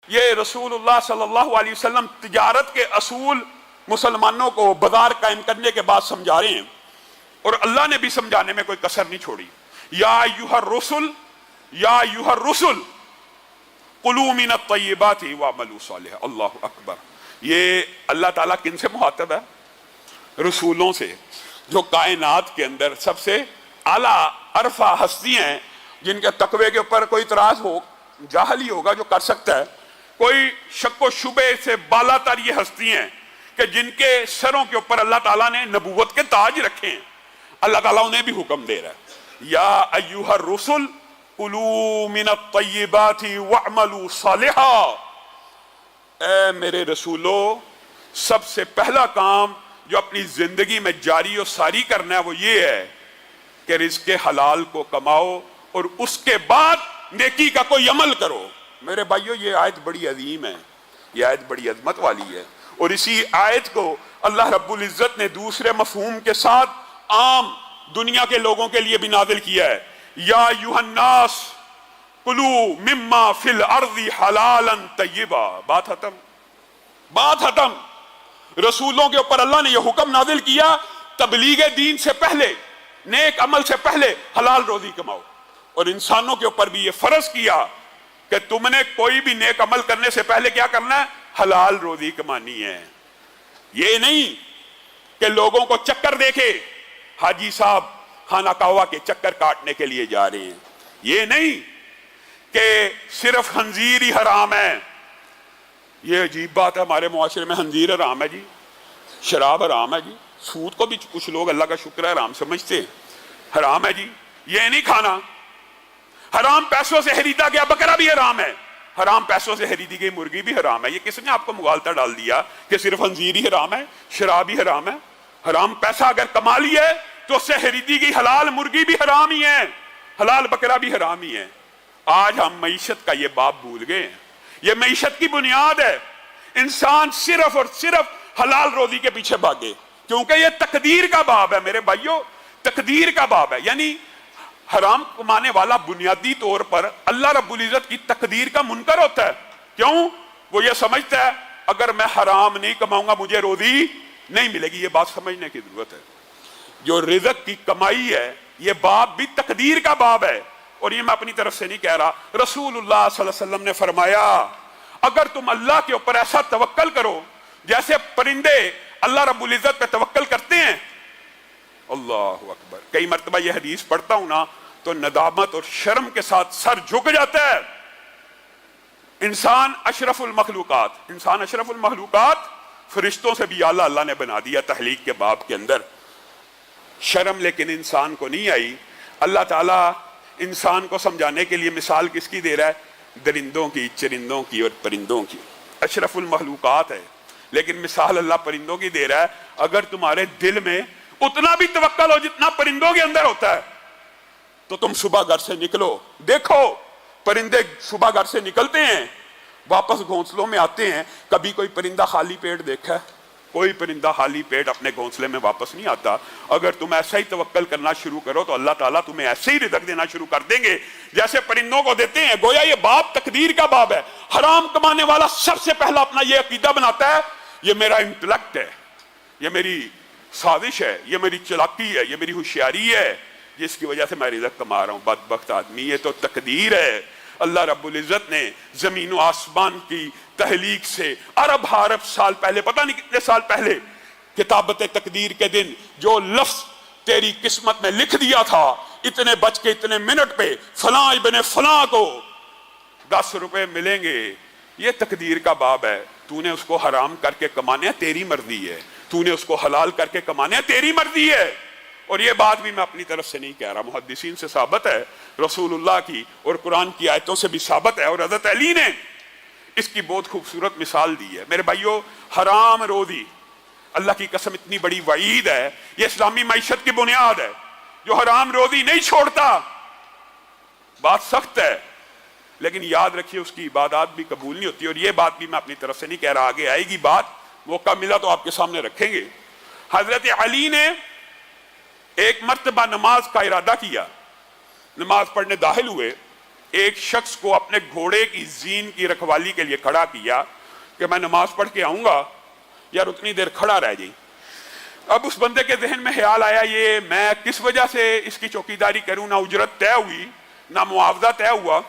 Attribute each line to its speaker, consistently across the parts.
Speaker 1: یہ رسول اللہ صلی اللہ علیہ وسلم تجارت کے اصول مسلمانوں کو بازار قائم کرنے کے بعد سمجھا رہے ہیں، اور اللہ نے بھی سمجھانے میں کوئی کسر نہیں چھوڑی۔ یا ایھا الرسل یا ایھا الرسل کلوا من الطیبات واعملوا صالحا۔ اللہ اکبر۔ یہ اللہ تعالیٰ کن سے مخاطب ہے؟ رسولوں سے، جو کائنات کے اندر سب سے اعلیٰ عرفہ ہستی ہیں، جن کے تقوی کے اوپر کوئی اعتراض ہو، جاہل ہی ہوگا جو کر سکتا ہے، کوئی شک و شبے سے بالا تر یہ ہستی ہیں کہ جن کے سروں کے اوپر اللہ تعالیٰ نے نبوت کے تاج رکھے ہیں، اللہ تعالیٰ انہیں بھی حکم دے رہا ہے، یا ایھا الرسل کلوا من الطیبات واعملوا صالحا۔ اے میرے رسولو، سب سے پہلا کام جو اپنی زندگی میں جاری و ساری کرنا ہے وہ یہ ہے کہ رزق حلال کو کماؤ اور اس کے بعد نیکی کا کوئی عمل کرو۔ میرے بھائیو، یہ آیت بڑی عظیم ہے، یہ آیت بڑی عظمت والی ہے، اور اسی آیت کو اللہ رب العزت نے دوسرے مفہوم کے ساتھ عام دنیا کے لوگوں کے لیے بھی نازل کیا ہے۔ یا ایھا الناس کلوا مما فی الارض حلالا طیبا۔ بات ختم، بات ختم۔ رسولوں کے اوپر اللہ نے یہ حکم نازل کیا، تبلیغ دین سے پہلے، نیک عمل سے پہلے حلال روزی کماؤ، اور انسانوں کے اوپر بھی یہ فرض کیا کہ تم نے کوئی بھی نیک عمل کرنے سے پہلے کیا کرنا ہے؟ حلال روزی کمانی ہے۔ یہ نہیں کہ لوگوں کو چکر دیکھے حاجی صاحب خانہ کعبہ کے چکر کاٹنے کے لیے جا رہے ہیں، یہ نہیں کہ صرف خنزیر ہی حرام ہے۔ یہ عجیب بات ہے، ہمارے معاشرے میں خنزیر حرام ہے جی، شراب حرام ہے جی، سود کو بھی کچھ لوگ اللہ کا شکر ہے حرام سمجھتے ہیں، حرام ہے جی، یہ نہیں کھانا۔ حرام پیسوں سے خریدا گیا بکرا بھی حرام ہے، حرام پیسوں سے خریدی گئی مرغی بھی حرام ہے۔ یہ کس نے آپ کو مغالطہ ڈال دیا کہ صرف خنزیر ہی حرام ہے، شراب ہی حرام ہے؟ حرام پیسہ اگر کما لی ہے تو اس سے خریدی گئی حلال مرغی بھی حرام ہی ہے، حلال بکرا بھی حرام ہی ہے۔ آج ہم معیشت کا یہ باب بھول گئے ہیں، یہ معیشت کی بنیاد ہے۔ انسان صرف اور صرف حلال روزی کے پیچھے بھاگے، کیونکہ یہ تقدیر کا باب ہے میرے بھائیو، تقدیر کا باب ہے۔ یعنی حرام کمانے والا بنیادی طور پر اللہ رب العزت کی تقدیر کا منکر ہوتا ہے۔ کیوں؟ وہ یہ سمجھتا ہے اگر میں حرام نہیں کماؤں گا مجھے روزی نہیں ملے گی۔ یہ بات سمجھنے کی ضرورت ہے۔ جو رزق کی کمائی ہے یہ باب بھی تقدیر کا باب ہے، اور یہ میں اپنی طرف سے نہیں کہہ رہا، رسول اللہ صلی اللہ علیہ وسلم نے فرمایا اگر تم اللہ کے اوپر ایسا توکل کرو جیسے پرندے اللہ رب العزت پہ توکل کرتے ہیں، اللہ اکبر، کئی مرتبہ یہ حدیث پڑھتا ہوں نا تو ندامت اور شرم کے ساتھ سر جھک جاتا ہے۔ انسان اشرف المخلوقات، انسان اشرف المخلوقات، فرشتوں سے بھی اعلیٰ اللہ نے بنا دیا تخلیق کے باب کے اندر۔ شرم لیکن انسان کو نہیں آئی۔ اللہ تعالیٰ انسان کو سمجھانے کے لیے مثال کس کی دے رہا ہے؟ درندوں کی، چرندوں کی اور پرندوں کی۔ اشرف المخلوقات ہے لیکن مثال اللہ پرندوں کی دے رہا ہے۔ اگر تمہارے دل میں اتنا بھی توکل ہو جتنا پرندوں کے اندر ہوتا ہے تو تم صبح گھر سے نکلو۔ دیکھو پرندے صبح گھر سے نکلتے ہیں، واپس گھونسلوں میں آتے ہیں۔ کبھی کوئی پرندہ خالی پیٹ دیکھا ہے؟ کوئی پرندہ خالی پیٹ اپنے گھونسلے میں واپس نہیں آتا۔ اگر تم ایسا ہی توکل کرنا شروع کرو تو اللہ تعالیٰ تمہیں ایسے ہی رزق دینا شروع کر دیں گے جیسے پرندوں کو دیتے ہیں۔ گویا یہ باب تقدیر کا باب ہے۔ حرام کمانے والا سب سے پہلا اپنا یہ عقیدہ بناتا ہے یہ میرا انٹلیکٹ ہے، یہ میری سازش ہے، یہ میری چلاکی ہے، یہ میری ہوشیاری ہے جس کی وجہ سے میں رزق کما رہا ہوں۔ بدبخت آدمی، یہ تو تقدیر ہے۔ اللہ رب العزت نے زمین و آسمان کی تخلیق سے ارب حارب سال پہلے، پتہ نہیں کتنے سال پہلے، کتابت تقدیر کے دن جو لفظ تیری قسمت میں لکھ دیا تھا، اتنے بج کے اتنے منٹ پہ فلاں ابن فلاں کو 10 روپے ملیں گے، یہ تقدیر کا باب ہے۔ تو نے اس کو حرام کر کے کمانے تیری مرضی ہے، تو نے اس کو حلال کر کے کمانے تیری مرضی ہے۔ اور یہ بات بھی میں اپنی طرف سے نہیں کہہ رہا، محدثین سے ثابت ہے، رسول اللہ کی اور قرآن کی آیتوں سے بھی ثابت ہے، اور حضرت علی نے اس کی بہت خوبصورت مثال دی ہے۔ میرے بھائیو، حرام روزی اللہ کی قسم اتنی بڑی وعید ہے، یہ اسلامی معیشت کی بنیاد ہے۔ جو حرام روزی نہیں چھوڑتا، بات سخت ہے لیکن یاد رکھیے اس کی عبادات بھی قبول نہیں ہوتی۔ اور یہ بات بھی میں اپنی طرف سے نہیں کہہ رہا، آگے آئے گی بات، موقع ملا تو آپ کے سامنے رکھیں گے۔ حضرت علی نے ایک مرتبہ نماز کا ارادہ کیا، نماز پڑھنے داخل ہوئے ایک شخص کو اپنے گھوڑے کی زین کی رکھوالی کے لیے کھڑا کیا کہ میں نماز پڑھ کے آؤں گا، یار اتنی دیر کھڑا رہ جائے۔ اب اس بندے کے ذہن میں خیال آیا یہ میں کس وجہ سے اس کی چوکیداری کروں، نہ اجرت طے ہوئی نہ معاوضہ طے ہوا،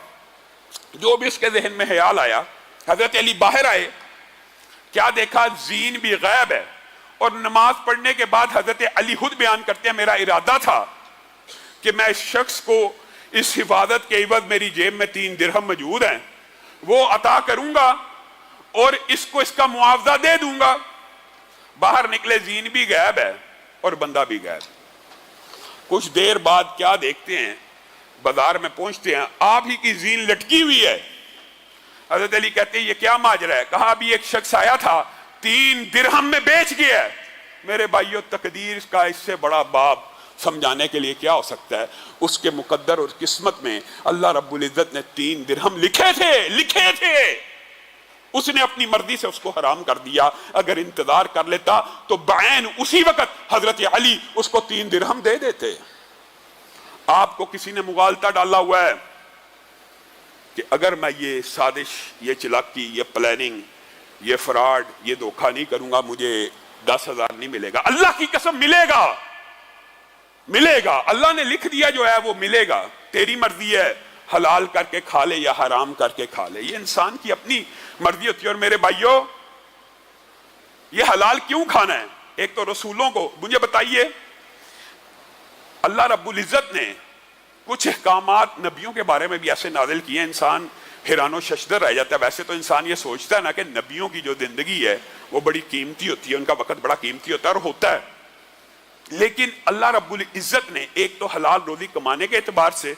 Speaker 1: جو بھی اس کے ذہن میں خیال آیا۔ حضرت علی باہر آئے، کیا دیکھا زین بھی غائب ہے، اور نماز پڑھنے کے بعد حضرت علی خود بیان کرتے ہیں میرا ارادہ تھا کہ میں اس شخص کو اس حفاظت کے عوض میری جیب میں 3 درہم موجود ہیں وہ عطا کروں گا اور اس کو اس کا معاوضہ دے دوں گا۔ باہر نکلے، زین بھی غائب ہے اور بندہ بھی غائب۔ کچھ دیر بعد کیا دیکھتے ہیں، بازار میں پہنچتے ہیں، آپ ہی کی زین لٹکی ہوئی ہے۔ حضرت علی کہتے ہیں یہ کیا ماجرا ہے؟ کہا ابھی ایک شخص آیا تھا 3 درہم میں بیچ گیا ہے۔ میرے بھائیو، تقدیر کا اس سے بڑا باب سمجھانے کے لیے کیا ہو سکتا ہے؟ اس کے مقدر اور قسمت میں اللہ رب العزت نے 3 درہم لکھے تھے، اس نے اپنی مرضی سے اس کو حرام کر دیا۔ اگر انتظار کر لیتا تو بعین اسی وقت حضرت علی اس کو 3 درہم دے دیتے۔ آپ کو کسی نے مغالطہ ڈالا ہوا ہے کہ اگر میں یہ سازش، یہ چلاکی، یہ پلاننگ، یہ فراڈ، یہ دھوکہ نہیں کروں گا مجھے 10,000 نہیں ملے گا۔ اللہ کی قسم ملے گا، اللہ نے لکھ دیا جو ہے وہ ملے گا۔ تیری مرضی ہے حلال کر کے کھا لے یا حرام کر کے کھا لے، یہ انسان کی اپنی مرضی ہوتی ہے۔ اور میرے بھائیو، یہ حلال کیوں کھانا ہے؟ ایک تو رسولوں کو مجھے بتائیے، اللہ رب العزت نے کچھ احکامات نبیوں کے بارے میں بھی ایسے نازل کیے ہیں، انسان حیران و ششدر رہ جاتا ہے۔ ویسے تو انسان یہ سوچتا ہے نا کہ نبیوں کی جو زندگی ہے وہ بڑی قیمتی ہوتی ہے، ان کا وقت بڑا قیمتی ہوتا ہے، اور ہوتا ہے، لیکن اللہ رب العزت نے ایک تو حلال روزی کمانے کے اعتبار سے،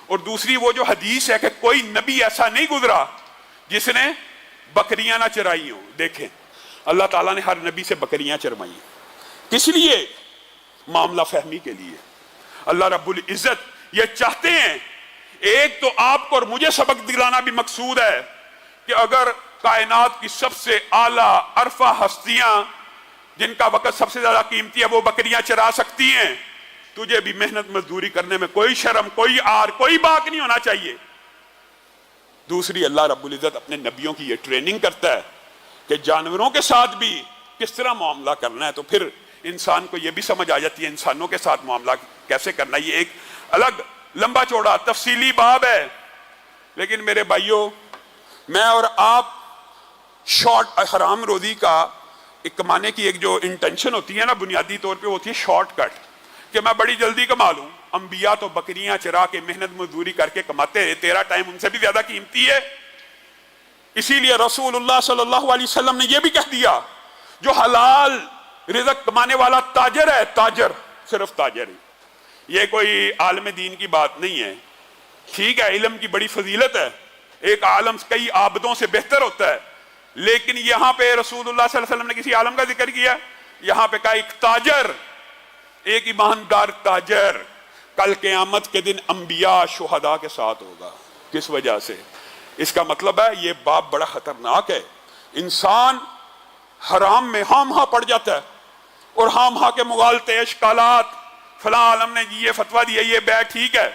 Speaker 1: اور دوسری وہ جو حدیث ہے کہ کوئی نبی ایسا نہیں گزرا جس نے بکریاں نہ چرائی ہوں۔ دیکھیں، اللہ تعالیٰ نے ہر نبی سے بکریاں چروائی، کس لیے؟ معاملہ فہمی کے لیے۔ اللہ رب العزت یہ چاہتے ہیں، ایک تو آپ کو اور مجھے سبق دلانا بھی مقصود ہے کہ اگر کائنات کی سب سے اعلیٰ عرفہ ہستیاں جن کا وقت سب سے زیادہ قیمتی ہے وہ بکریاں چرا سکتی ہیں، تجھے بھی محنت مزدوری کرنے میں کوئی شرم، کوئی آر، کوئی باک نہیں ہونا چاہیے۔ دوسری، اللہ رب العزت اپنے نبیوں کی یہ ٹریننگ کرتا ہے کہ جانوروں کے ساتھ بھی کس طرح معاملہ کرنا ہے، تو پھر انسان کو یہ بھی سمجھ آ جاتی ہے انسانوں کے ساتھ معاملہ کیسے کرنا ہے۔ یہ ایک الگ لمبا چوڑا تفصیلی باب ہے، لیکن میرے بھائیوں، میں اور آپ شارٹ حرام روزی کا کمانے کی ایک جو انٹینشن ہوتی ہے نا، بنیادی طور پہ ہوتی ہے شارٹ کٹ، کہ میں بڑی جلدی کما لوں۔ انبیاء تو بکریاں چرا کے محنت مزدوری کر کے کماتے ہیں، تیرا ٹائم ان سے بھی زیادہ قیمتی ہے۔ اسی لیے رسول اللہ صلی اللہ علیہ وسلم نے یہ بھی کہہ دیا، جو حلال رزق کمانے والا تاجر ہے، تاجر، صرف تاجر ہے، یہ کوئی عالم دین کی بات نہیں ہے۔ ٹھیک ہے، علم کی بڑی فضیلت ہے، ایک عالم کئی عابدوں سے بہتر ہوتا ہے، لیکن یہاں پہ رسول اللہ صلی اللہ علیہ وسلم نے کسی عالم کا ذکر کیا، یہاں پہ کہا ایک تاجر، ایک ایماندار تاجر کل قیامت کے دن انبیاء شہداء کے ساتھ ہوگا۔ کس وجہ سے؟ اس کا مطلب ہے یہ باب بڑا خطرناک ہے۔ انسان حرام میں ہاں ہاں پڑ جاتا ہے، اور ہاں ہاں کے مغالطے، اشکالات، فلاں عالم نے یہ فتویٰ دیا، یہ بیع ٹھیک ہے۔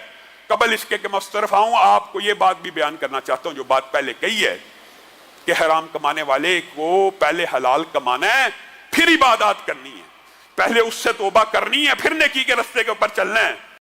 Speaker 1: قبل اس کے کہ میں اس طرف آؤں، آپ کو یہ بات بھی بیان کرنا چاہتا ہوں جو بات پہلے کہی ہے کہ حرام کمانے والے کو پہلے حلال کمانا ہے، پھر عبادات کرنی ہے، پہلے اس سے توبہ کرنی ہے، پھر نیکی کے رستے کے اوپر چلنا ہے۔